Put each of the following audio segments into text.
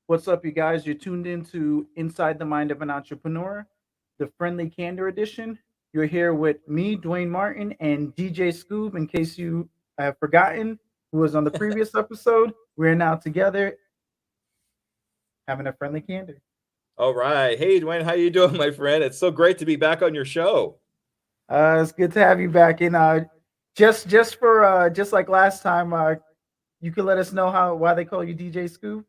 What's up, you guys? You're tuned into Inside the Mind of an Entrepreneur, the Friendly Candor edition. You're here with me, Dwayne Martin, and DJ Scoob. In case you have forgotten who was on the previous episode, we're now together having a friendly candor. All right. Hey, Dwayne, how you doing, my friend? It's so great to be back on your show. It's good to have you back. And just like last time, you can let us know why they call you DJ Scoob.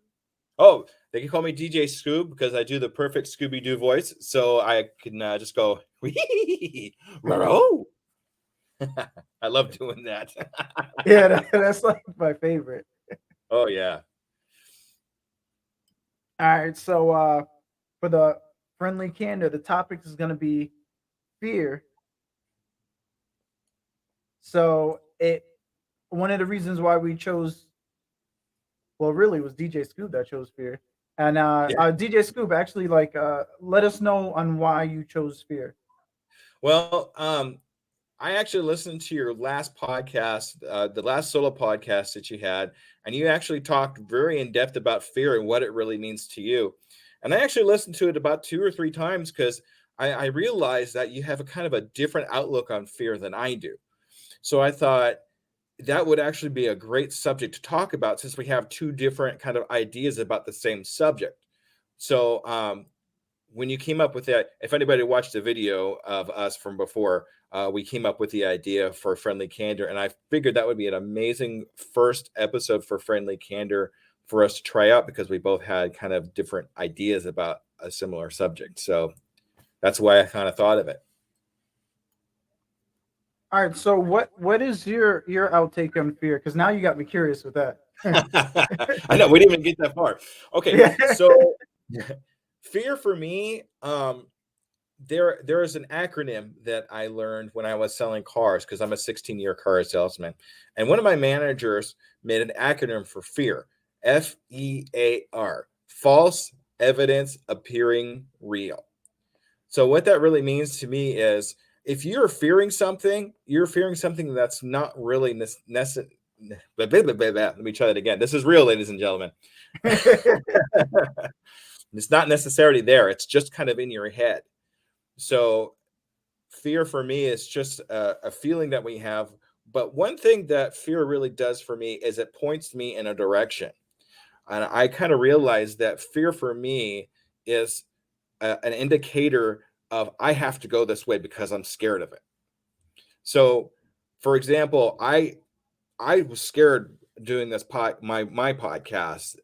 Oh, they can call me DJ Scoob because I do the perfect Scooby-Doo voice. So I can just go, I love doing that. Yeah, that's like my favorite. Oh, yeah. All right, so for the friendly candor, the topic is going to be fear. So it one of the reasons why we chose, well, really, it was DJ Scoob that chose fear, and Yeah. DJ Scoob actually let us know on why you chose fear. Well, I actually listened to your last podcast, the last solo podcast that you had, and you actually talked very in depth about fear and what it really means to you. And I actually listened to it about 2 or 3 times because I realized that you have a kind of a different outlook on fear than I do. So I thought that would actually be a great subject to talk about since we have two different kind of ideas about the same subject. So when you came up with that, if anybody watched the video of us from before, we came up with the idea for Friendly Candor, and I figured that would be an amazing first episode for Friendly Candor for us to try out because we both had kind of different ideas about a similar subject. So that's why I kind of thought of it. All right, so what is your outtake on fear? Because now you got me curious with that. I know we didn't even get that far. Okay, Yeah. so fear for me, there is an acronym that I learned when I was selling cars because I'm a 16-year car salesman, and one of my managers made an acronym for fear, FEAR, false evidence appearing real. So what that really means to me is if you're fearing something that's not really necessary. Let me try that again. This is real, ladies and gentlemen. It's not necessarily there. It's just kind of in your head. So fear for me is just a feeling that we have. But one thing that fear really does for me is it points me in a direction. And I kind of realize that fear for me is an indicator of I have to go this way because I'm scared of it. So, for example, I was scared doing this my podcast,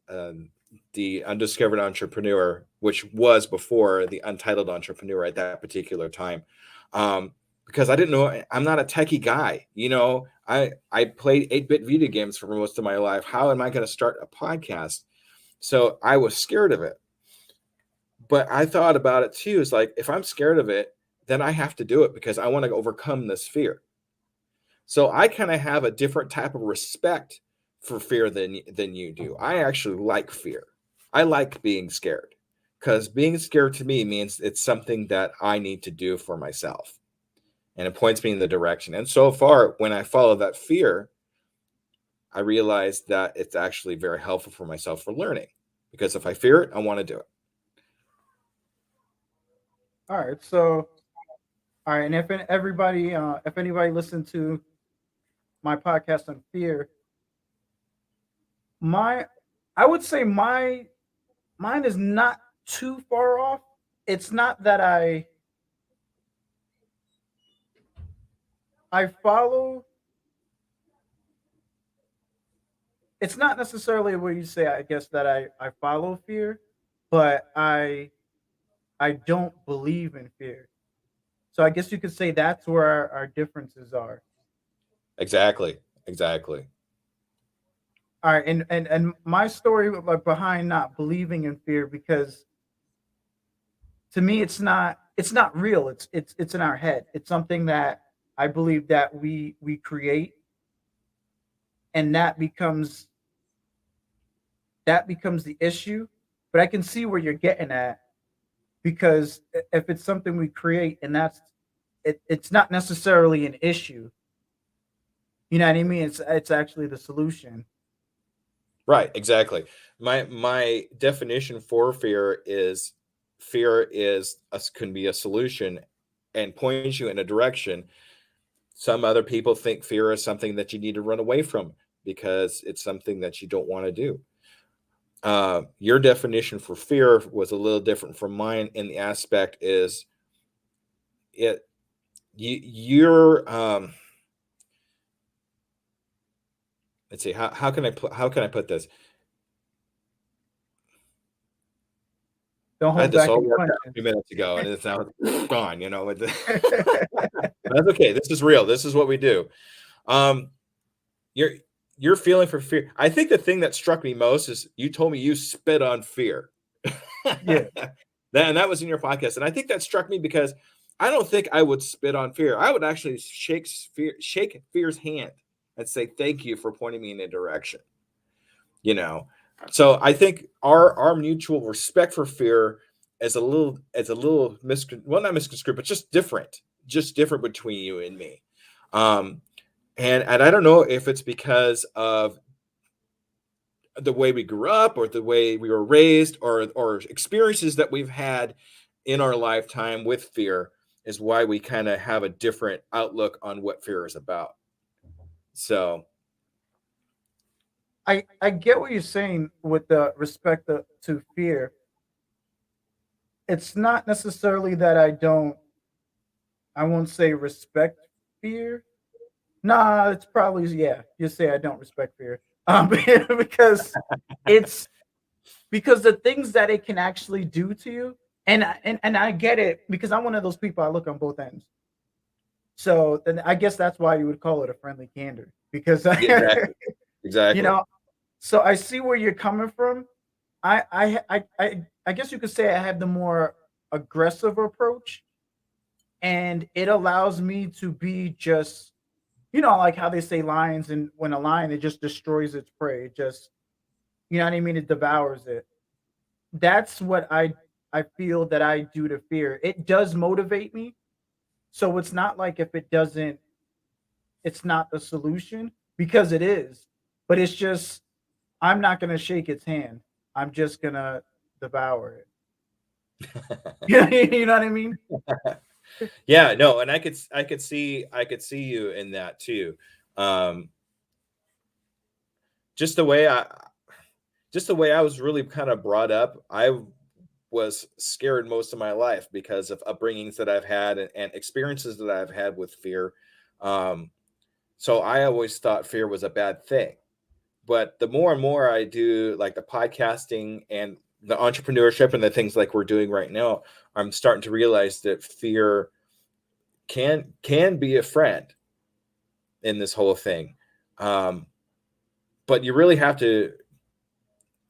the Undiscovered Entrepreneur, which was before the Untitled Entrepreneur at that particular time, because I didn't know. I'm not a techie guy. I played 8-bit video games for most of my life. How am I going to start a podcast? So I was scared of it. But I thought about it too. It's like if I'm scared of it, then I have to do it because I want to overcome this fear. So I kind of have a different type of respect for fear than you do. I actually like fear. I like being scared because being scared to me means it's something that I need to do for myself. And it points me in the direction. And so far, when I follow that fear, I realize that it's actually very helpful for myself for learning. Because if I fear it, I want to do it. All right, so all right, and if anybody listened to my podcast on fear, my I would say mine is not too far off. It's not that I follow. It's not necessarily what you say. I guess that I follow fear, but I don't believe in fear. So I guess you could say that's where our differences are. Exactly. Exactly. All right, and my story behind not believing in fear, because to me it's not real. It's in our head. It's something that I believe that we create, and that becomes the issue. But I can see where you're getting at, because if it's something we create, and it's not necessarily an issue. You know what I mean? It's actually the solution. Right, exactly. My definition for fear is can be a solution and points you in a direction. Some other people think fear is something that you need to run away from because it's something that you don't want to do. Your definition for fear was a little different from mine, in the aspect is it you're let's see, how can I put this? Don't I had hold this back all any worked out a punches. few minutes ago, and it's now gone. That's okay. This is real. This is what we do. Um, you're you're feeling for fear. I think the thing that struck me most is you told me you spit on fear. Yeah. That was in your podcast, and I think that struck me because I don't think I would spit on fear. I would actually shake fear's hand and say thank you for pointing me in a direction. You know, so I think our mutual respect for fear is a little well, not misconstrued, but just different between you and me. Um, and I don't know if it's because of the way we grew up or the way we were raised or experiences that we've had in our lifetime with fear is why we kind of have a different outlook on what fear is about. So I get what you're saying with the respect to fear. It's not necessarily that I won't say respect fear. Nah, it's probably, yeah. You say I don't respect fear, because it's because the things that it can actually do to you, and I get it because I'm one of those people. I look on both ends, so then I guess that's why you would call it a friendly candor because yeah, exactly, you exactly. know. So I see where you're coming from. I guess you could say I have the more aggressive approach, and it allows me to be just, like how they say lions, and when a lion, it just destroys its prey. It just, you know what I mean? It devours it. That's what I feel that I do to fear. It does motivate me. So it's not like if it doesn't, it's not the solution because it is. But it's just I'm not gonna shake its hand. I'm just gonna devour it. You know what I mean? Yeah, no, and I could see you in that too. Um, just the way I just the way I was really kind of brought up. I was scared most of my life because of upbringings that I've had and experiences that I've had with fear. Um, so I always thought fear was a bad thing. But the more and more I do like the podcasting and the entrepreneurship and the things like we're doing right now, I'm starting to realize that fear can be a friend in this whole thing. Um, but you really have to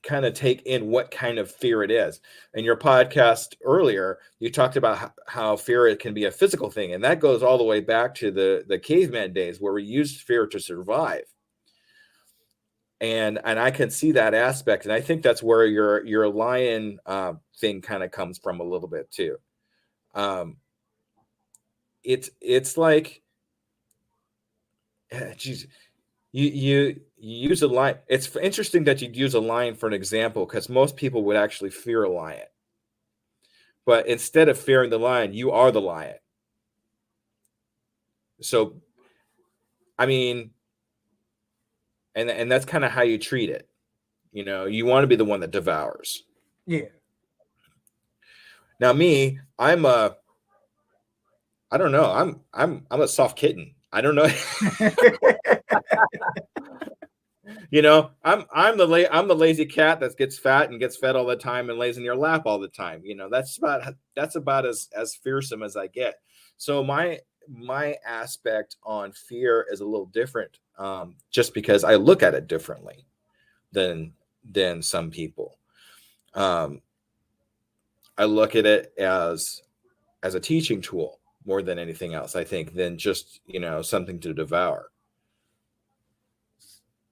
kind of take in what kind of fear it is. In your podcast earlier, you talked about how fear it can be a physical thing, and that goes all the way back to the caveman days where we used fear to survive. And I can see that aspect, and I think that's where your lion thing kind of comes from a little bit too. Um, it's like, geez, you use a lion. It's interesting that you'd use a lion for an example because most people would actually fear a lion, but instead of fearing the lion, you are the lion. So I mean, and that's kind of how you treat it. You want to be the one that devours. Yeah. Now me, I don't know. I'm a soft kitten. I don't know. I'm the lazy cat that gets fat and gets fed all the time and lays in your lap all the time. That's about as fearsome as I get. So my aspect on fear is a little different, just because I look at it differently than some people. Um, I look at it as a teaching tool more than anything else, I think, than just something to devour.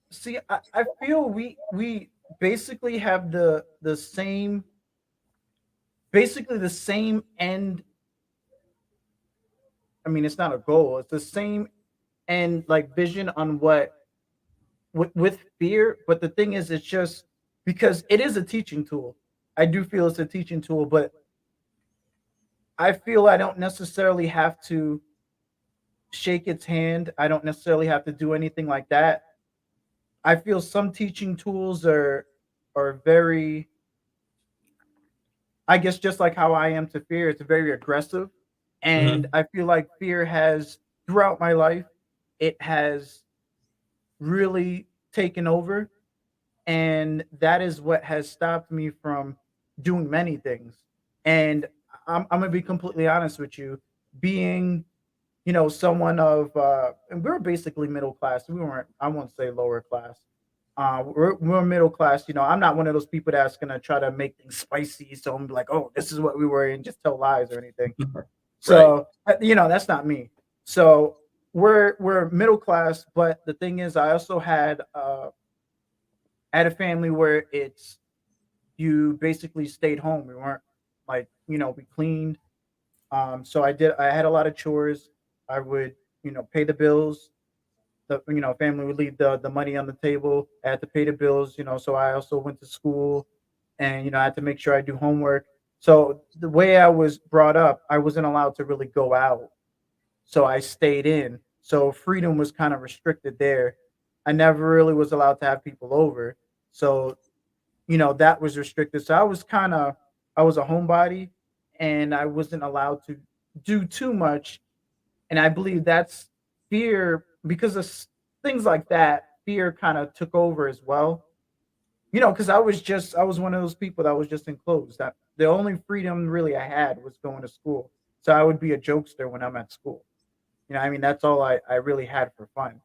See, I feel we basically have the same, basically the same end. I mean, it's not a goal. It's the same end, like vision on what with fear. But the thing is, it's just because it is a teaching tool. I do feel it's a teaching tool, but I feel I don't necessarily have to shake its hand. I don't necessarily have to do anything like that. I feel some teaching tools are very, I guess, just like how I am to fear. It's very aggressive, and Hmm. I feel like fear has throughout my life, it has really taken over, and that is what has stopped me from doing many things. And I'm gonna be completely honest with you, being someone of and we're basically middle class. We weren't, I won't say lower class. We're middle class. I'm not one of those people that's gonna try to make things spicy. So I'm like, oh, this is what we were, and just tell lies or anything. Right. So that's not me. So we're middle class, but the thing is, I also had a family where it's you basically stayed home. We weren't like we cleaned. So I had a lot of chores. I would pay the bills. The family would leave the money on the table. I had to pay the bills. So I also went to school, and I had to make sure I do homework. So the way I was brought up, I wasn't allowed to really go out, so I stayed in. So freedom was kind of restricted there. I never really was allowed to have people over. So that was restricted. So I was a homebody, and I wasn't allowed to do too much. And I believe that's fear because of things like that. Fear kind of took over as well. Because I was one of those people that was just enclosed. That the only freedom really I had was going to school. So I would be a jokester when I'm at school. I mean, that's all I really had for fun.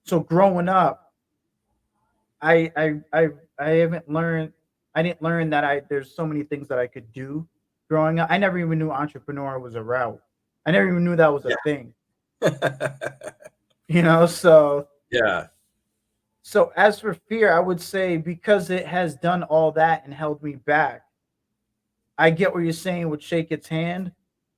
So growing up, I I I I haven't learned. I didn't learn that I there's so many things that I could do growing up. I never even knew entrepreneur was a route. I never even knew that was a Yeah. thing. So Yeah. as for fear, I would say because it has done all that and held me back. I get what you're saying with shake its hand,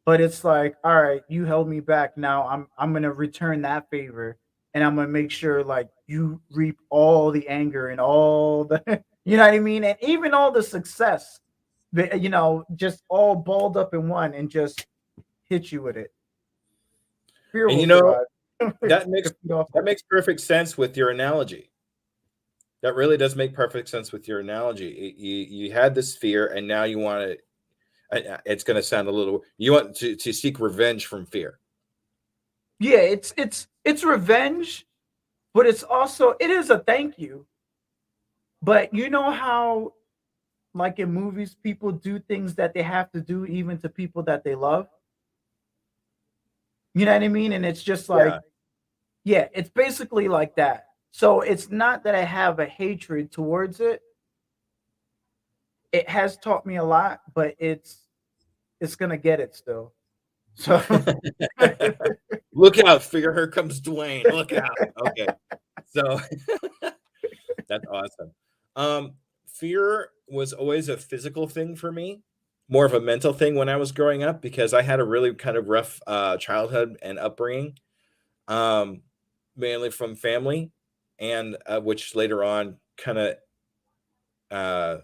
but it's like, all right, you held me back. Now I'm gonna return that favor, and I'm gonna make sure like you reap all the anger and all the you know what I mean, and even all the success, just all balled up in one and just hit you with it. Fear And will survive. that Take makes a feet off that it. makes perfect sense with your analogy. That really does make perfect sense with your analogy. You had this fear, and now you want to. It's going to sound a little. You want to seek revenge from fear. Yeah, it's revenge, but it is a thank you. But you know how like in movies people do things that they have to do even to people that they love? You know what I mean? And it's just Yeah. like, yeah, it's basically like that. So it's not that I have a hatred towards it. It has taught me a lot, but it's gonna get it still. So Look out! Figure here comes Dwayne. Look out! Okay, so that's awesome. Fear was always a physical thing for me, more of a mental thing when I was growing up because I had a really kind of rough childhood and upbringing, um, mainly from family, and which later on kind of uh,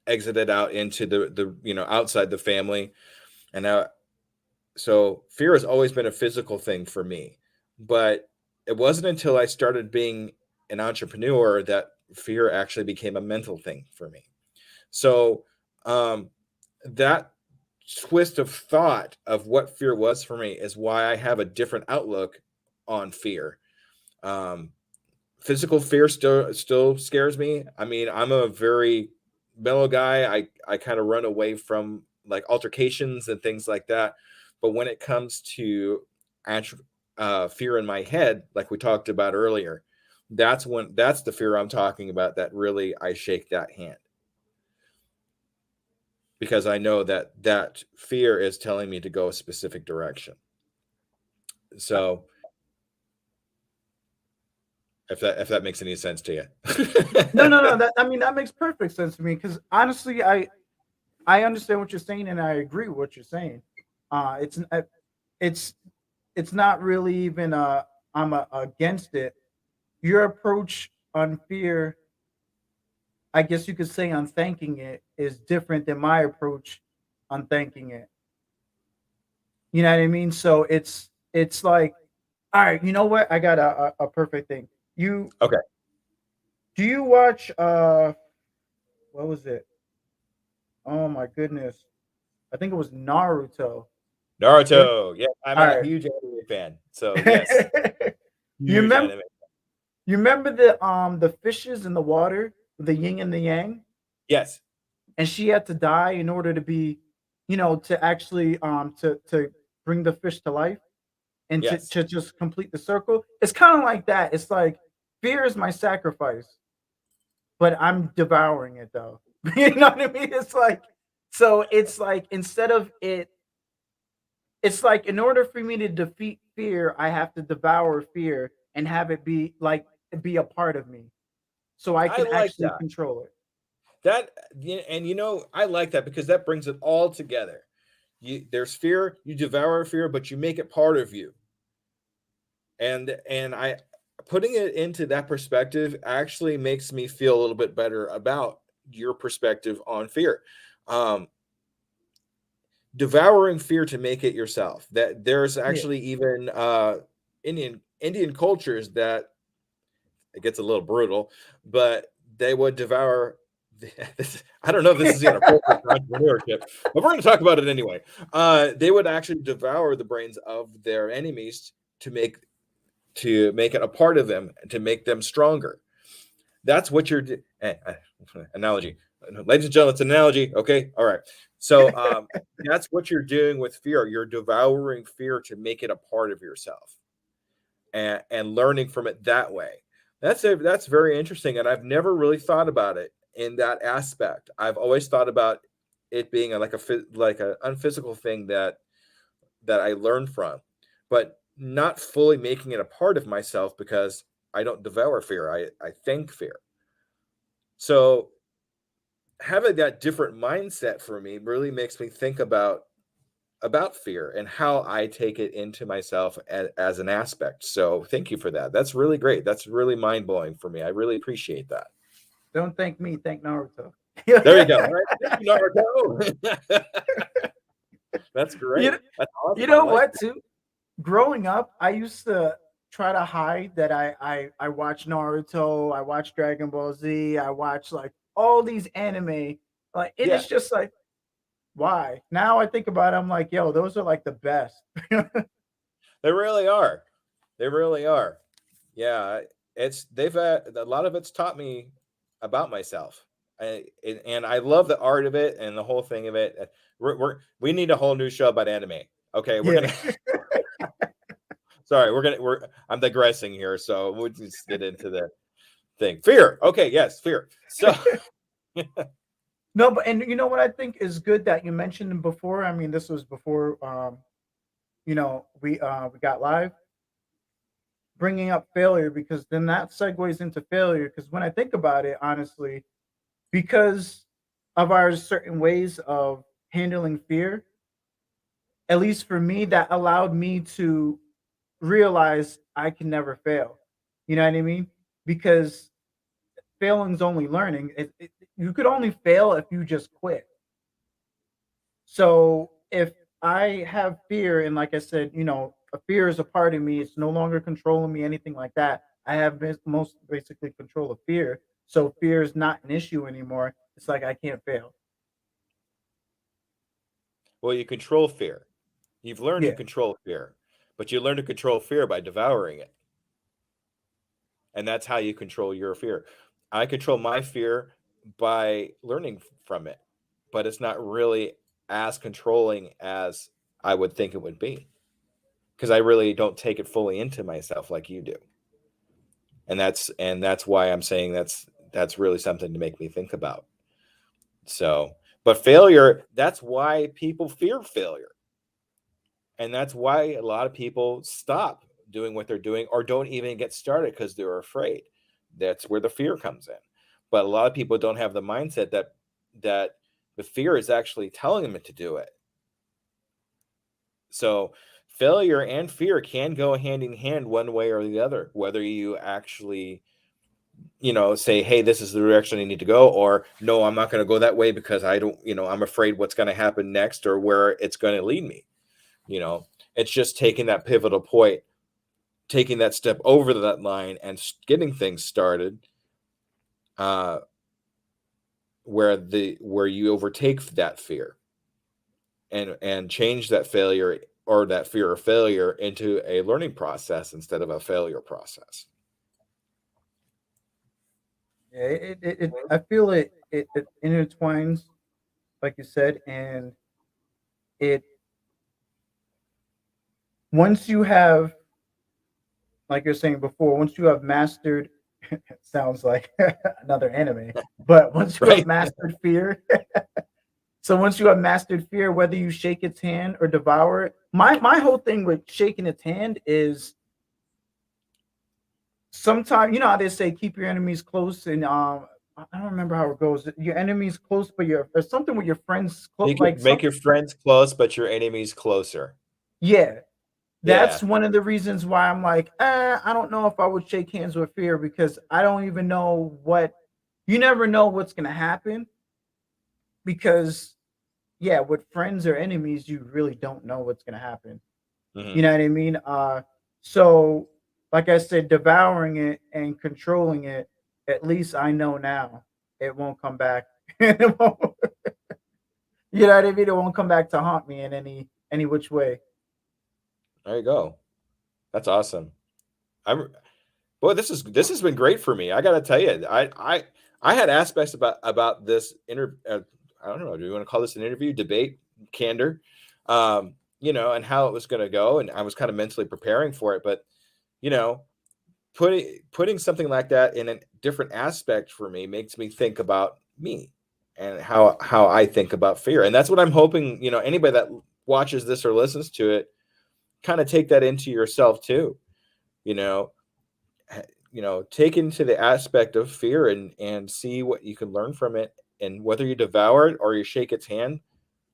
exited out into the outside the family, and now so fear has always been a physical thing for me, but it wasn't until I started being an entrepreneur that fear actually became a mental thing for me. So um, that twist of thought of what fear was for me is why I have a different outlook on fear. Um, Physical fear still scares me. I mean, I'm a very mellow guy. I kind of run away from like altercations and things like that. But when it comes to actual fear in my head, like we talked about earlier, that's the fear I'm talking about. That really I shake that hand because I know that fear is telling me to go a specific direction. So if that makes any sense to no, no, no. you. That I mean that makes perfect sense to me because honestly, I understand what you're saying and I agree with what you're saying. It's it's not really even. I'm against it. Your approach on fear, I guess you could say on thanking it, is different than my approach on thanking it. You know what I mean? So it's like, all right, you know what? I got a perfect thing. You Okay. do you watch what was it? Oh my goodness. I think it was Naruto. It, Naruto. Yeah, I'm all a right. huge anime fan. So yes, you huge remember anime. you remember the fishes in the water, the yin and the yang? Yes. And she had to die in order to be, to actually to bring the fish to life and to, Yes. to just complete the circle. It's kind of like that. It's like fear is my sacrifice, but I'm devouring it though. You know what I mean? It's like instead of it, it's like in order for me to defeat fear, I have to devour fear and have it be a part of me so I I can like actually that. control it. That and I like that because that brings it all together. There's fear, you devour fear, but you make it part of you. And I putting it into that perspective actually makes me feel a little bit better about your perspective on fear. Um, devouring fear to make it yourself. That there's Yeah. actually even Indian cultures that it gets a little brutal, but they would devour. I don't know if this is inappropriate for entrepreneurship, but we're going to talk about it anyway. They would actually devour the brains of their enemies to make it a part of them, to make them stronger. That's what you're analogy, ladies and gentlemen. It's an analogy. Okay, all right. So that's what you're doing with fear. You're devouring fear to make it a part of yourself, and learning from it that way. That's very interesting, and I've never really thought about it in that aspect. I've always thought about it being like a unphysical thing that I learned from, but not fully making it a part of myself because I don't devour fear. I think fear. So having that different mindset for me really makes me think about fear and how I take it into myself as an aspect. So thank you for that. That's really great. That's really mind blowing for me. I really appreciate that. Don't thank me, thank Naruto. There you go. All right. Thank you, Naruto. That's you, great. That's you awesome. I know like what that. too? Growing up, I used to try to hide that I watch Naruto, I watch Dragon Ball Z, I watch like all these anime, like, and Yeah, it's just like, why? Now I think about it, I'm like, yo, those are like the best. they really are. They really are. Yeah, it's they've a lot of it's taught me about myself. And I love the art of it and the whole thing of it. We need a whole new show about anime. Okay, we're Yeah. gonna sorry, I'm digressing here, so we'll just get into the thing. Fear. Okay, yes, fear. So No, but and you know what I think is good that you mentioned before. I mean, this was before we got live, bringing up failure because then that segues into failure. Because when I think about it, honestly, because of our certain ways of handling fear, at least for me, that allowed me to realize I can never fail. You know what I mean? Because failing's only learning. You could only fail if you just quit. So if I have fear, and like I said, a fear is a part of me, it's no longer controlling me, anything like that. I have most basically control of fear. So fear is not an issue anymore. It's like I can't fail. well, you control fear. You've learned to Yeah. control fear, but you learn to control fear by devouring it. And that's how you control your fear. I control my fear by learning from it, but it's not really as controlling as I would think it would be because I really don't take it fully into myself like you do. And that's why I'm saying that's really something to make me think about. So, but failure, that's why people fear failure. And that's why a lot of people stop doing what they're doing or don't even get started because they're afraid. That's where the fear comes in. But a lot of people don't have the mindset that the fear is actually telling them to do it. So failure and fear can go hand in hand one way or the other, whether you actually, say, hey, this is the direction I need to go, or no, I'm not going to go that way because I don't, I'm afraid what's going to happen next or where it's going to lead me. It's just taking that pivotal point, taking that step over that line and getting things started, where you overtake that fear and change that failure or that fear of failure into a learning process instead of a failure process. Yeah, I feel it intertwines, like you said, and it once you have, like you're saying before, once you have mastered, it sounds like another anime, but once you have Right. mastered fear, so once you have mastered fear, whether you shake its hand or devour it, my whole thing with shaking its hand is sometimes, you know how they say keep your enemies close, and I don't remember how it goes. Your enemies close, but your or something with your friends You like can make some your friends close, but your enemies closer. yeah. Yeah. That's one of the reasons why I'm like, I don't know if I would shake hands with fear because I don't even know what you never know what's gonna happen because yeah, with friends or enemies, you really don't know what's gonna happen. Hmm. You know what I mean? So like I said, devouring it and controlling it, at least I know now it won't come back. It won't- you know what I mean? It won't come back to haunt me in any which way. There you go. That's awesome. I'm Boy, this has been great for me. I got to tell you, I had aspects about this I don't know. Do you want to call this an interview, debate, candor? And how it was going to go, and I was kind of mentally preparing for it. But you know, putting something like that in a different aspect for me makes me think about me and how I think about fear, and that's what I'm hoping. Anybody that watches this or listens to it, kind of take that into yourself too. You know, take into the aspect of fear and see what you can learn from it, and whether you devour it or you shake its hand,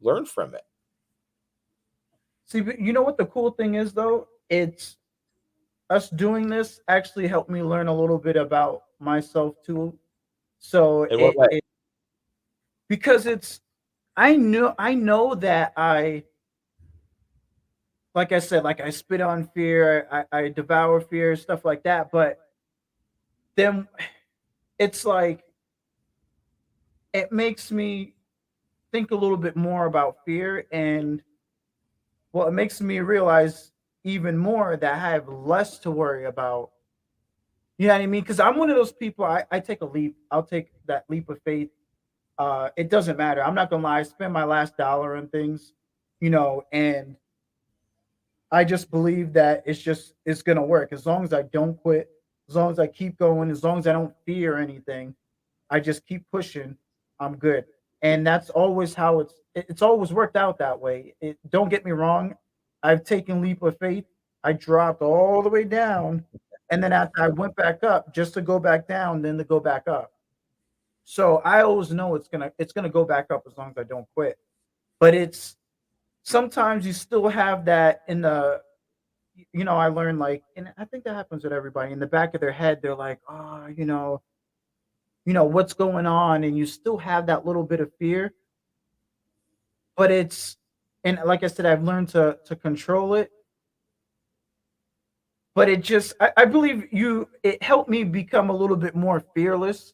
learn from it. See, but you know what the cool thing is though? It's us doing this actually helped me learn a little bit about myself too. So In what way? it because it's I know that I like I said, like I spit on fear, I devour fear, stuff like that. But then it's like it makes me think a little bit more about fear, and well, it makes me realize even more that I have less to worry about. You know what I mean? Because I'm one of those people. I take a leap. I'll take that leap of faith. It doesn't matter. I'm not gonna lie. I spend my last dollar on things, and I just believe that it's gonna work as long as I don't quit, as long as I keep going, as long as I don't fear anything. I just keep pushing. I'm good, and that's always how it's always worked out that way. Don't get me wrong. I've taken leap of faith. I dropped all the way down, and then after I went back up, just to go back down, then to go back up. So I always know it's gonna go back up as long as I don't quit. But it's sometimes you still have that in the I learned like, and I think that happens with everybody in the back of their head. They're like, oh, what's going on, and you still have that little bit of fear. But and like I said, I've learned to control it. But I believe it helped me become a little bit more fearless,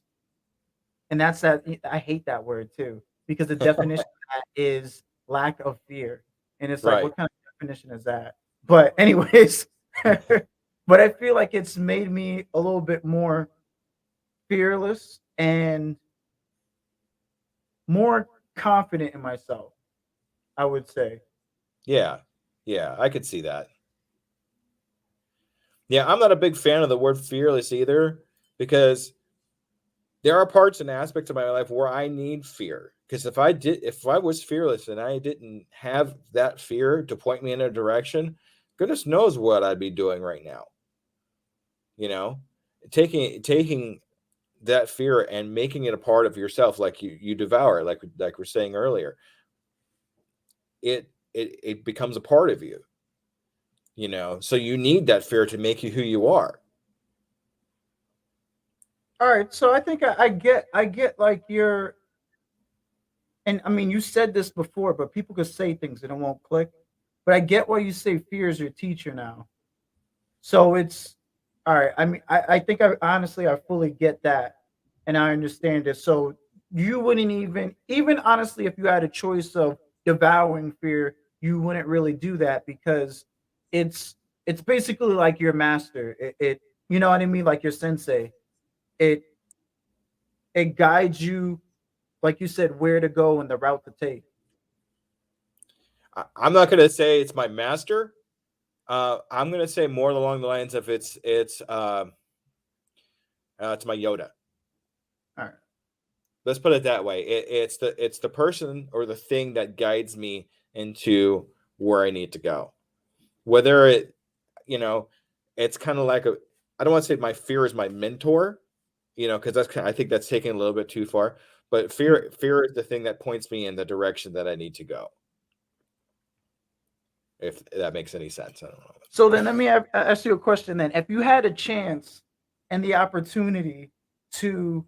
and that's that. I hate that word too because the definition of that is lack of fear, and it's like, Right. what kind of definition is that? But anyways, but I feel like it's made me a little bit more fearless and more confident in myself, I would say. Yeah. Yeah, I could see that. Yeah, I'm not a big fan of the word fearless either, because there are parts and aspects of my life where I need fear. Because if I was fearless and I didn't have that fear to point me in a direction, goodness knows what I'd be doing right now. You know, taking that fear and making it a part of yourself, like you devour, like we're saying earlier. it becomes a part of you. So you need that fear to make you who you are. All right, so I think I get like your, and I mean you said this before, but people could say things and it won't click. But I get why you say fear is your teacher now. So it's all right. I mean, I think I honestly I fully get that and I understand it. So you wouldn't even honestly if you had a choice of devouring fear, you wouldn't really do that because it's it's basically like your master. It you know what I mean, like your sensei. It it guides you, like you said, where to go and the route to take. I'm not going to say it's my master. I'm going to say more along the lines of it's my Yoda. All right. Let's put it that way. It's the person or the thing that guides me into where I need to go. Whether it's kind of like I don't want to say my fear is my mentor, because I think that's taking a little bit too far. But fear is the thing that points me in the direction that I need to go. If that makes any sense, I don't know. So then let me ask you a question. Then, if you had a chance and the opportunity to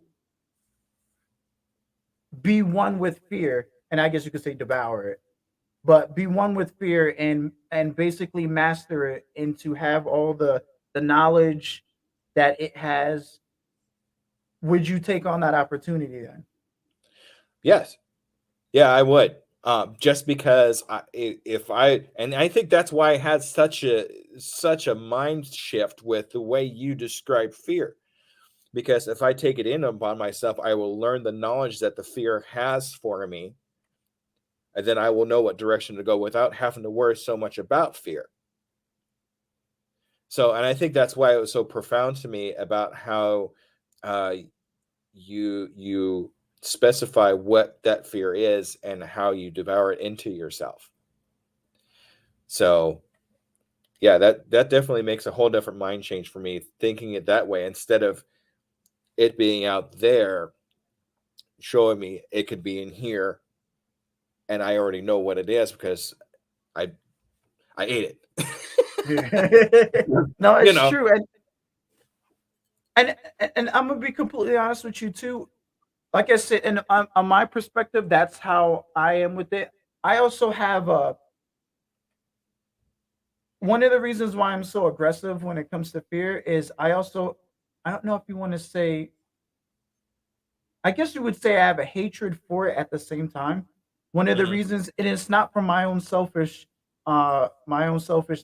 be one with fear, and I guess you could say devour it, but be one with fear and basically master it and to have all the knowledge that it has, would you take on that opportunity then? Yes. Yeah, I would. Just because I think that's why I had such a mind shift with the way you describe fear. Because if I take it in upon myself, I will learn the knowledge that the fear has for me, and then I will know what direction to go without having to worry so much about fear. So, and I think that's why it was so profound to me about how you specify what that fear is and how you devour it into yourself. So yeah, that definitely makes a whole different mind change for me, thinking it that way instead of it being out there showing me it could be in here and I already know what it is because I ate it. No, you it's know true, and I'm gonna be completely honest with you too. Like I said, and on my perspective, that's how I am with it. I also have a one of the reasons why I'm so aggressive when it comes to fear is I don't know if you want to say, I guess you would say I have a hatred for it at the same time. One of the Mhm. reasons, and it's not from my own selfish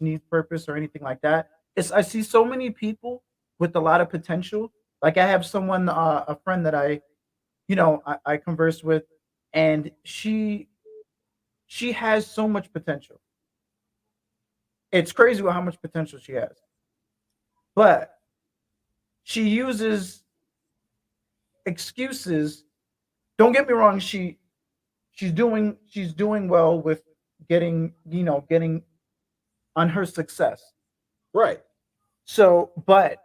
needs, purpose, or anything like that. It's I see so many people with a lot of potential. Like I have someone, a friend that I converse with, and she has so much potential. It's crazy how much potential she has, but she uses excuses. Don't get me wrong, she's doing well with getting on her success. Right. So, but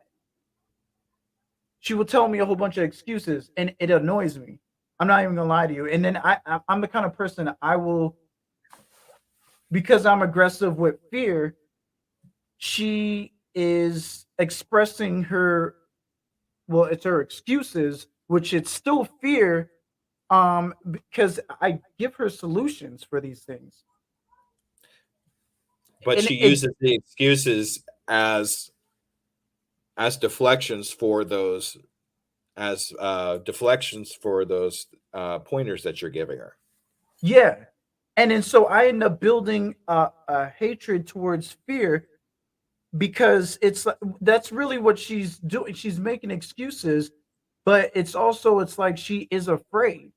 she will tell me a whole bunch of excuses, and it annoys me. I'm not even gonna lie to you. And then I'm the kind of person I will, because I'm aggressive with fear. She is expressing her, well, it's her excuses, which it's still fear. Because I give her solutions for these things, But and she it uses the excuses as deflections for those pointers that you're giving her. yeah, and then so I end up building a hatred towards fear because that's really what she's doing. She's making excuses, but it's like she is afraid,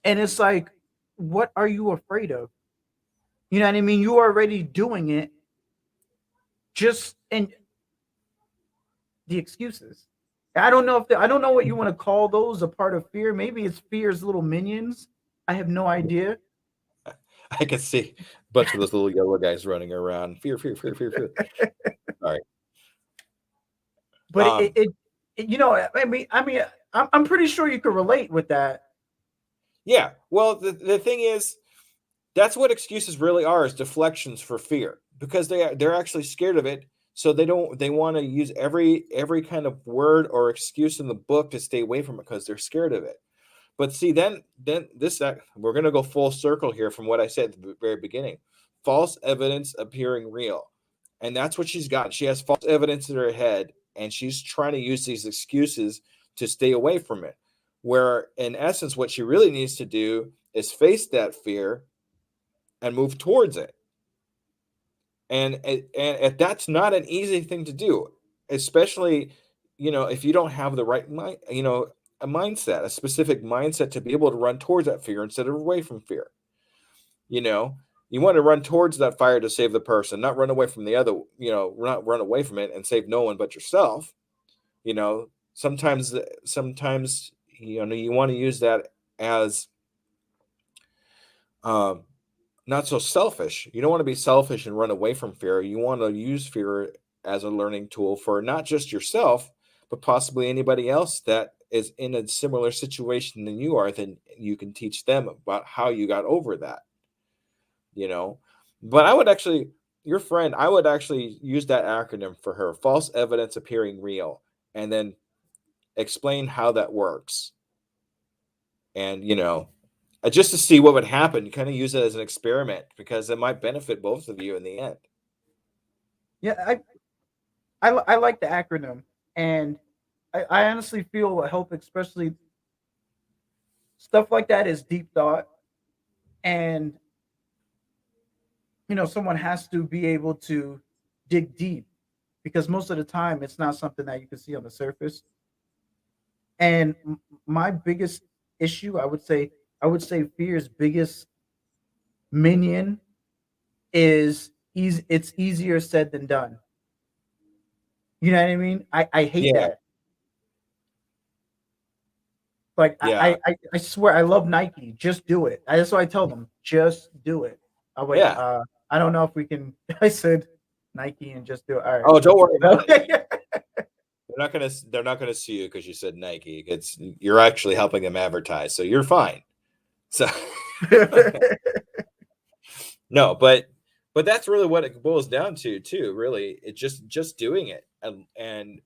and it's like, what are you afraid of? You know what I mean? You are already doing it. Just and the excuses. I don't know what you want to call those, a part of fear. Maybe it's fear's little minions. I have no idea. I can see a bunch of those little yellow guys running around. Fear, fear, fear, fear, fear. All right. But I'm pretty sure you could relate with that. Yeah. Well, the thing is, That's what excuses really are, is deflections for fear, because they're actually scared of it. So they want to use every kind of word or excuse in the book to stay away from it because they're scared of it. But see, then that we're going to go full circle here from what I said at the very beginning. False evidence appearing real. And that's what she's got. She has false evidence in her head, and she's trying to use these excuses to stay away from it. Where in essence, what she really needs to do is face that fear and move towards it. And that's not an easy thing to do, especially, if you don't have the right mind, a mindset, a specific mindset to be able to run towards that fear instead of away from fear. You want to run towards that fire to save the person, not run away from the other, not run away from it and save no one but yourself. Sometimes you want to use that as not so selfish. You don't want to be selfish and run away from fear. You want to use fear as a learning tool for not just yourself, but possibly anybody else that is in a similar situation than you are. Then you can teach them about how you got over that. But I would actually use that acronym for her: false evidence appearing real, and then explain how that works. And just to see what would happen, you kind of use it as an experiment, because it might benefit both of you in the end. Yeah, I like the acronym, and I honestly feel what help, especially stuff like that, is deep thought, and someone has to be able to dig deep, because most of the time it's not something that you can see on the surface. And my biggest issue, I would say fear's biggest minion is easy. It's easier said than done. You know what I mean? I hate Yeah, that. Like yeah, I swear I love Nike. Just do it. That's what I tell them. Just do it. Oh wait, yeah. I don't know if we can. I said Nike and just do it. All right. Oh, don't worry about it. Okay. They're not gonna sue you because you said Nike. You're actually helping them advertise, so you're fine. So no, but that's really what it boils down to too. Really, it's just doing it and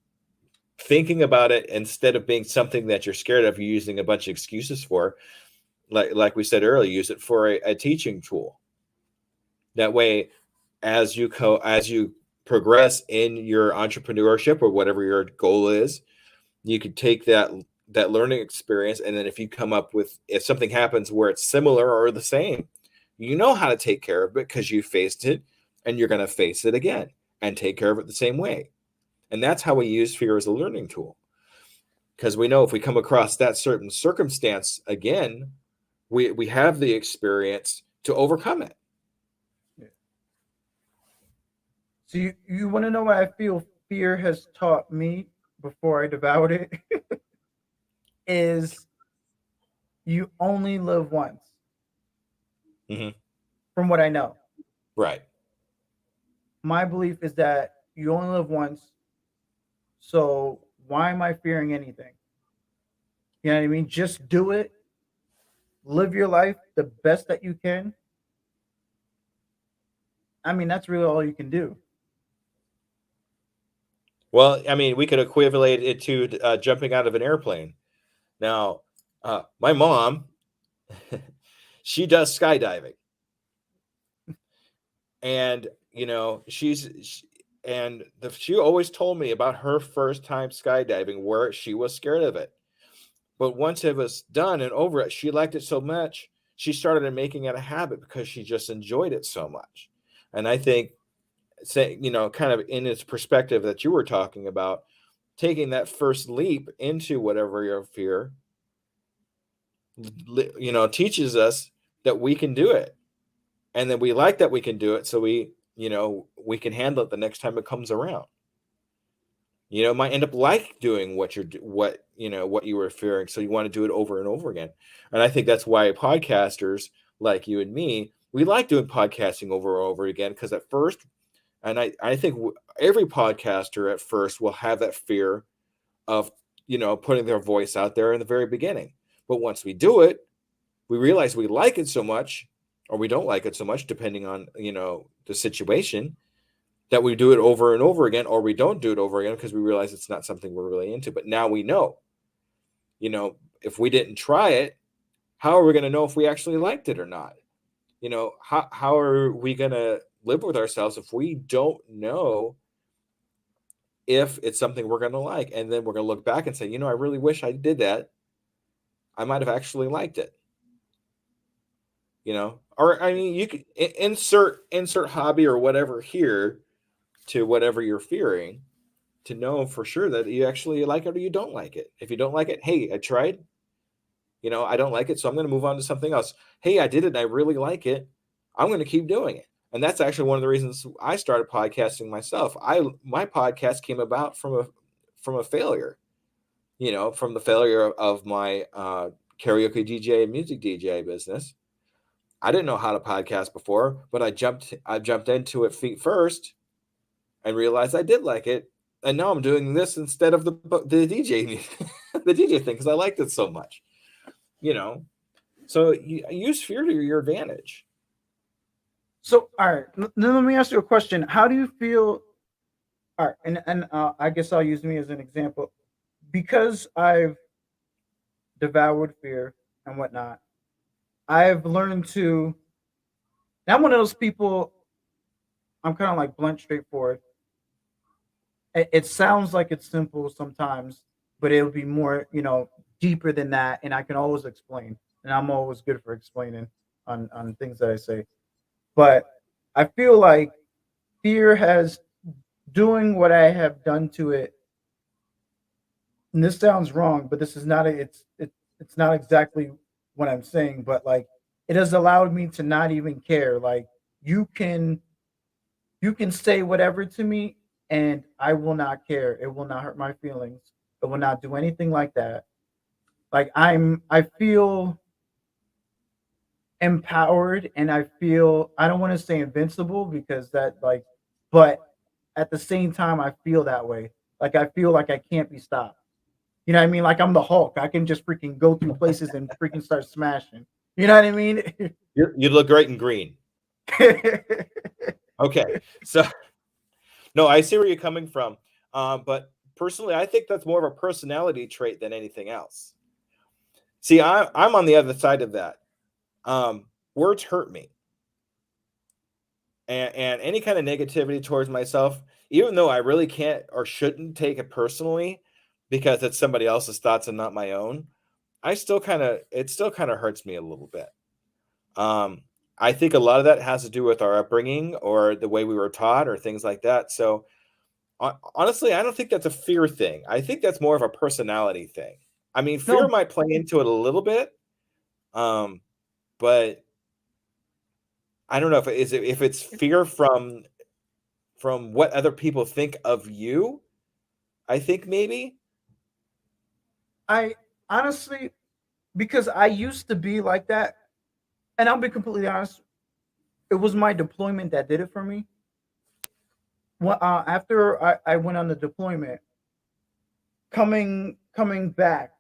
thinking about it, instead of being something that you're scared of, you're using a bunch of excuses for. Like we said earlier, use it for a teaching tool. That way, as you progress in your entrepreneurship or whatever your goal is, you could take that learning experience, and then if something happens where it's similar or the same, you know how to take care of it because you faced it, and you're going to face it again and take care of it the same way. And that's how we use fear as a learning tool, because we know if we come across that certain circumstance again, we have the experience to overcome it. So you want to know what I feel fear has taught me before I devoured it? Is you only live once. Mhm. From what I know, Right. my belief is that you only live once. So why am I fearing anything? You know what I mean? Just do it. Live your life the best that you can. I mean, that's really all you can do. Well, I mean, we could equivalent it to jumping out of an airplane. Now, my mom, she does skydiving, and she always told me about her first time skydiving, where she was scared of it. But once it was done and over it, she liked it so much, she started making it a habit because she just enjoyed it so much. And I think, kind of in its perspective that you were talking about, taking that first leap into whatever your fear, teaches us that we can do it. And then we like that we can do it. So we can handle it the next time it comes around. Might end up like doing what you were fearing. So you want to do it over and over again. And I think that's why podcasters like you and me, we like doing podcasting over and over again. Because at first, and I think every podcaster at first will have that fear of, putting their voice out there in the very beginning. But once we do it, we realize we like it so much, or we don't like it so much, depending on, the situation, that we do it over and over again, or we don't do it over again because we realize it's not something we're really into. But now we know, if we didn't try it, how are we going to know if we actually liked it or not? How are we going to live with ourselves if we don't know if it's something we're going to like? And then we're going to look back and say, I really wish I did that. I might have actually liked it. Or I mean, you could insert hobby or whatever here to whatever you're fearing, to know for sure that you actually like it or you don't like it. If you don't like it, hey, I tried. I don't like it, so I'm going to move on to something else. Hey, I did it and I really like it. I'm going to keep doing it. And that's actually one of the reasons I started podcasting myself. My podcast came about from a failure, from the failure of my karaoke DJ and music DJ business. I didn't know how to podcast before, but I jumped into it feet first and realized I did like it. And now I'm doing this instead of the DJ the DJ thing because I liked it so much. So you use fear to your advantage. So, all right, then let me ask you a question. How do you feel? All right, and I guess I'll use me as an example because I've devoured fear and whatnot. I've learned to. I'm one of those people. I'm kind of like blunt, straightforward. It sounds like it's simple sometimes, but it'll be more, deeper than that. And I can always explain, and I'm always good for explaining on things that I say. But I feel like fear has doing what I have done to it. And this sounds wrong, but this is not it's not exactly what I'm saying, but like it has allowed me to not even care. Like you can you can say whatever to me and I will not care. It will not hurt my feelings. It will not do anything like that. Like I feel empowered and I feel I don't want to say invincible because that like but at the same time I feel that way. Like I feel like I can't be stopped. You know what I mean? Like I'm the Hulk. I can just freaking go through places and freaking start smashing. You know what I mean? You look great in green. Okay. So no, I see where you're coming from. But personally, I think that's more of a personality trait than anything else. See, I'm on the other side of that. Words hurt me. And any kind of negativity towards myself, even though I really can't or shouldn't take it personally because it's somebody else's thoughts and not my own, it still kind of hurts me a little bit. I think a lot of that has to do with our upbringing or the way we were taught or things like that. So honestly, I don't think that's a fear thing. I think that's more of a personality thing. I mean, fear No, might play into it a little bit, but I don't know if it's fear from what other people think of you. I think maybe. I honestly because I used to be like that, and I'll be completely honest, it was my deployment that did it for me. After I went on the deployment, coming back,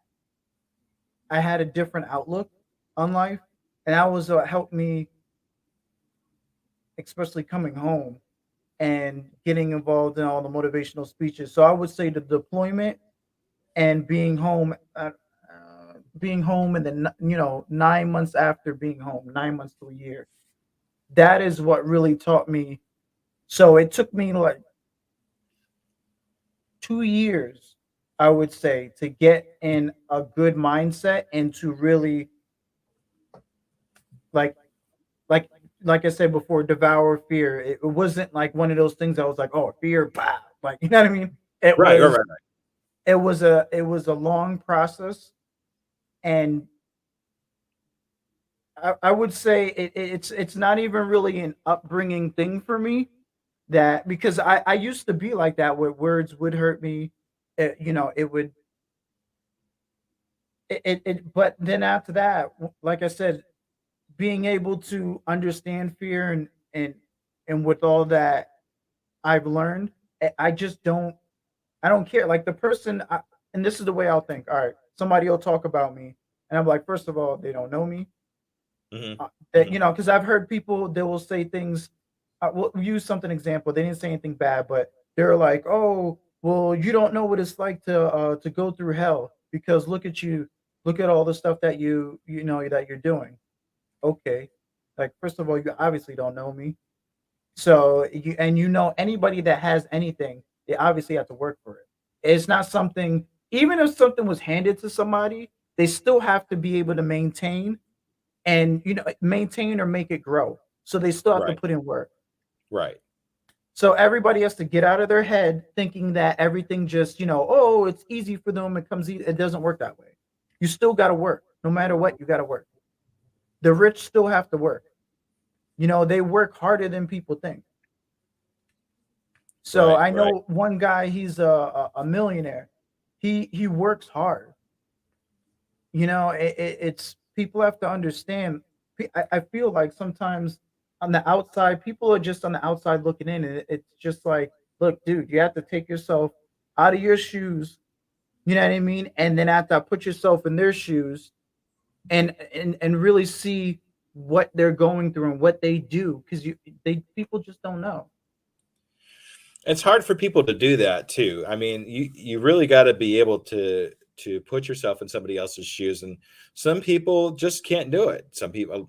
I had a different outlook on life, and that was what helped me, especially coming home and getting involved in all the motivational speeches. So I would say the deployment and being home, and then 9 months after being home, 9 months to a year. That is what really taught me. So it took me like 2 years, I would say, to get in a good mindset and to really like like like I said before, devour fear. It wasn't like one of those things that was like, oh, fear, bah. Like you know what I mean? It Right, right, was right. it was a long process, and I would say it's not even really an upbringing thing for me that because I used to be like that where words would hurt me. It would but then after that, like I said, being able to understand fear and with all that I've learned, I just I don't care. Like the person, and this is the way I'll think. All right, somebody will talk about me, and I'm like, first of all, they don't know me. Mm-hmm. That, Mm-hmm. because I've heard people, they will say things. We'll use something example. They didn't say anything bad, but they're like, "Oh, well, you don't know what it's like to go through hell because look at you, look at all the stuff that you know that you're doing." Okay, like first of all, you obviously don't know me, so anybody that has anything, they obviously have to work for it. It's not something. Even if something was handed to somebody, they still have to be able to maintain or make it grow. So they still have to Right. put in work. Right. So everybody has to get out of their head thinking that everything just, oh, it's easy for them. It comes easy. It doesn't work that way. You still got to work. No matter what, you got to work. The rich still have to work. They work harder than people think. So Right. I Right. know one guy, he's a millionaire. He works hard. It's people have to understand. I feel like sometimes on the outside, people are just on the outside looking in, and it's just like, look, dude, you have to take yourself out of your shoes. You know what I mean? And then have to put yourself in their shoes and really see what they're going through and what they do, because people just don't know. It's hard for people to do that too. I mean, you really got to be able to put yourself in somebody else's shoes, and some people just can't do it. Some people,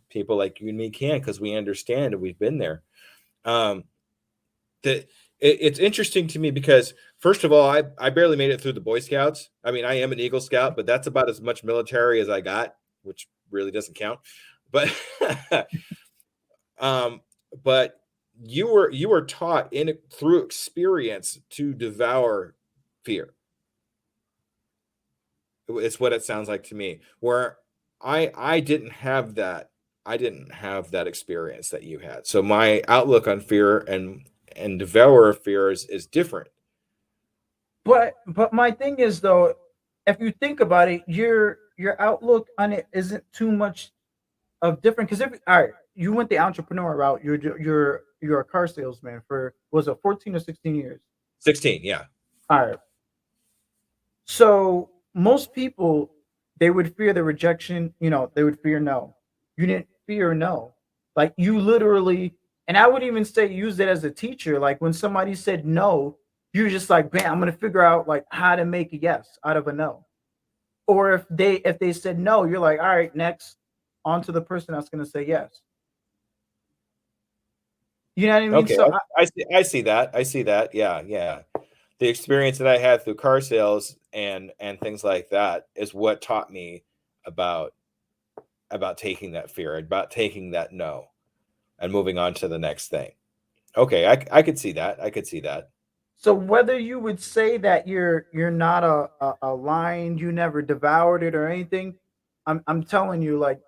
people like you and me can, because we understand and we've been there. Um, it's interesting to me because, first of all, I barely made it through the Boy Scouts. I mean, I am an Eagle Scout, but that's about as much military as I got, which really doesn't count. But um, but you were taught through experience to devour fear. It's what it sounds like to me. Where I didn't have that. I didn't have that experience that you had. So my outlook on fear and devour fear is different. But my thing is though, if you think about it, your outlook on it isn't too much of different. Because if all right, you went the entrepreneur route, you're a car salesman for, was it 14 or 16 years? 16, yeah. All right. So most people, they would fear the rejection. They would fear no. You didn't fear no. Like you literally, and I would even say use it as a teacher. Like when somebody said no, you're just like, bam, I'm gonna figure out like how to make a yes out of a no. Or if they said no, you're like, all right, next, on to the person that's gonna say yes. You know what I mean? Okay, So I see that. I see that. Yeah, yeah. The experience that I had through car sales and things like that is what taught me about taking that fear, about taking that no, and moving on to the next thing. Okay, I could see that. I could see that. so whether you would say that you're not a lion, you never devoured it or anything, I'm telling you, like,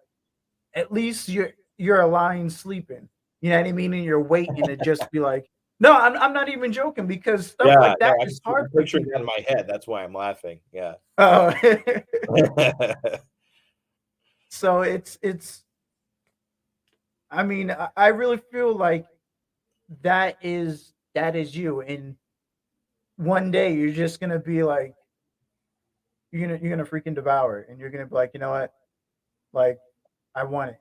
at least you're a lion sleeping. You know what I mean? And you're waiting to just be like, no, I'm not even joking, because stuff Yeah, like no, that is hard I'm for picturing that in people. my head. That's why I'm laughing. Yeah. Uh, so it's I mean, I really feel like that is you, and one day you're just gonna be like, you're gonna freaking devour it, and you're gonna be like, you know what, like, I want it.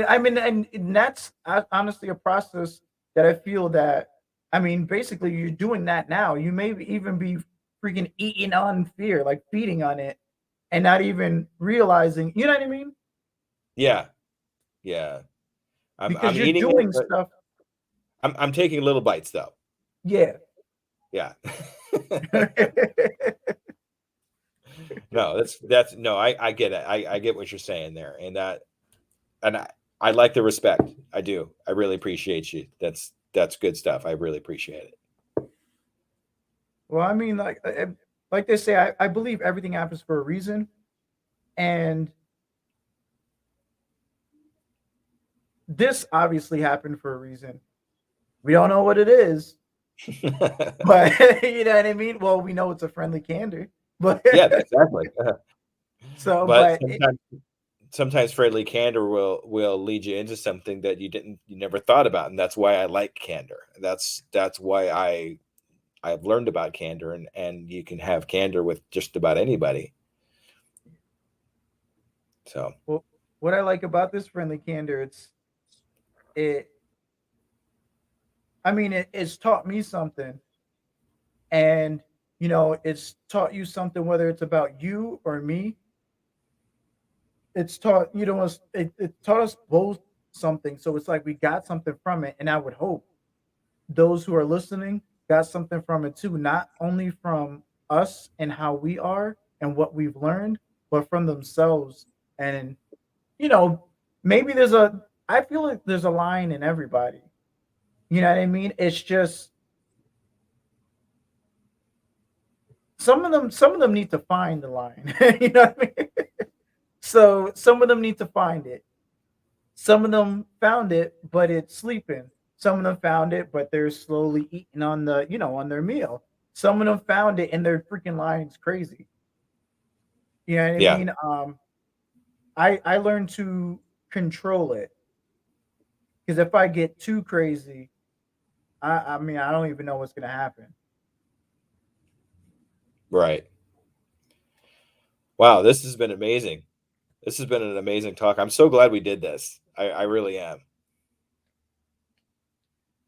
I mean, and that's honestly a process that I feel that, I mean, basically you're doing that now. You may even be freaking eating on fear, like feeding on it, and not even realizing. You know what I mean? Yeah, yeah. I'm Because you're eating it, doing but stuff. I'm taking little bites though. Yeah. Yeah. No, that's no, I get it. I get what you're saying there. And I like the respect. I do. I really appreciate you. That's good stuff. I really appreciate it. Well, I mean, like they say, I believe everything happens for a reason, and this obviously happened for a reason. We don't know what it is, but you know what I mean. Well, we know it's a friendly candor, but Yeah, exactly. so, But but sometimes friendly candor will lead you into something that you never thought about, and that's why I like candor. That's why I've learned about candor, and you can have candor with just about anybody. So well, what I like about this friendly candor, it. I mean, it's taught me something, and it's taught you something, whether it's about you or me. It's taught it taught us both something. So it's like we got something from it, and I would hope those who are listening got something from it too, not only from us and how we are and what we've learned, but from themselves. And you know, maybe I feel like there's a line in everybody. You know what I mean? It's just some of them need to find the line. You know what I mean? So some of them need to find it. Some of them found it, but it's sleeping. Some of them found it, but they're slowly eating on on their meal. Some of them found it and their freaking line's crazy. You know what I Yeah. mean? I learned to control it, because if I get too crazy, I mean I don't even know what's gonna happen. Right. Wow, this has been amazing. This has been an amazing talk. I'm so glad we did this. I really am.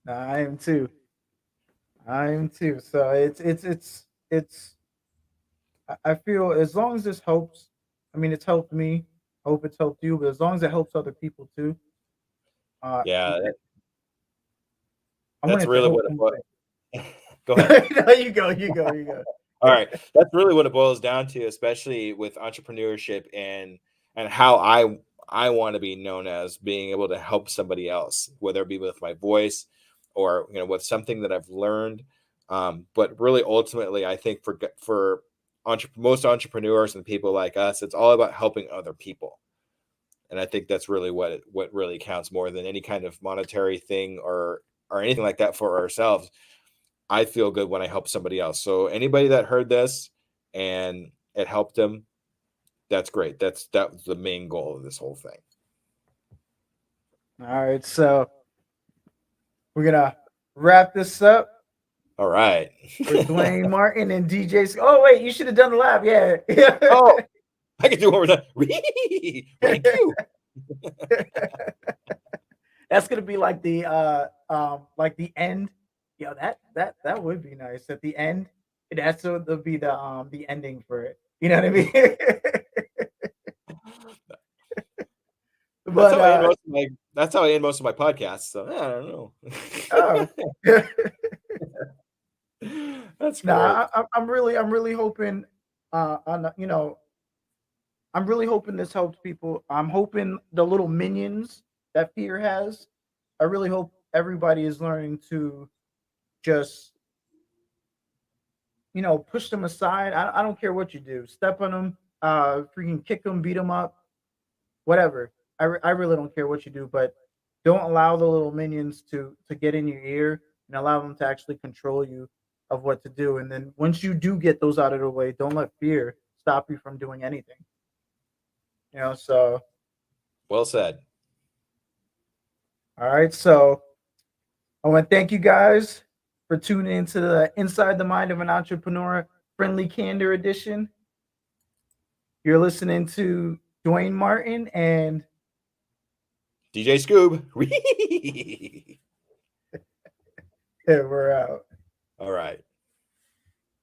I am too. I am too. So it's I feel as long as this helps, I mean, it's helped me. I hope it's helped you, but as long as it helps other people too, Yeah, I that's wanted to really what hope it one was. thing. Go ahead. No, you go. All right. That's really what it boils down to, especially with entrepreneurship and how I want to be known as being able to help somebody else, whether it be with my voice or with something that I've learned. But really, ultimately, I think for most entrepreneurs and people like us, it's all about helping other people, and I think that's really what really counts more than any kind of monetary thing or anything like that for ourselves. I feel good when I help somebody else. So anybody that heard this and it helped them, that's great. That was the main goal of this whole thing. All right, so we're gonna wrap this up All right. for Dwayne Martin and DJ. Oh wait, you should have done the laugh. Yeah. Oh, I can do one more time. Rank you. That's gonna be like the end. Yo, that would be nice at the end. That's what will be the ending for it. You know what I mean? That's But how I end most of my podcasts. So I don't oh. know. That's No, great. I'm really hoping on I'm really hoping this helps people. I'm hoping the little minions that fear has. I really hope everybody is learning to just push them aside. I don't care what you do. Step on them, freaking kick them, beat them up, whatever. I really don't care what you do, but don't allow the little minions to get in your ear and allow them to actually control you of what to do. And then once you do get those out of the way, don't let fear stop you from doing anything. So Well said. all right, so I want to thank you guys for tuning into the Inside the Mind of an Entrepreneur Friendly Candor edition. You're listening to Dwayne Martin and DJ Scoob. we're out. All right.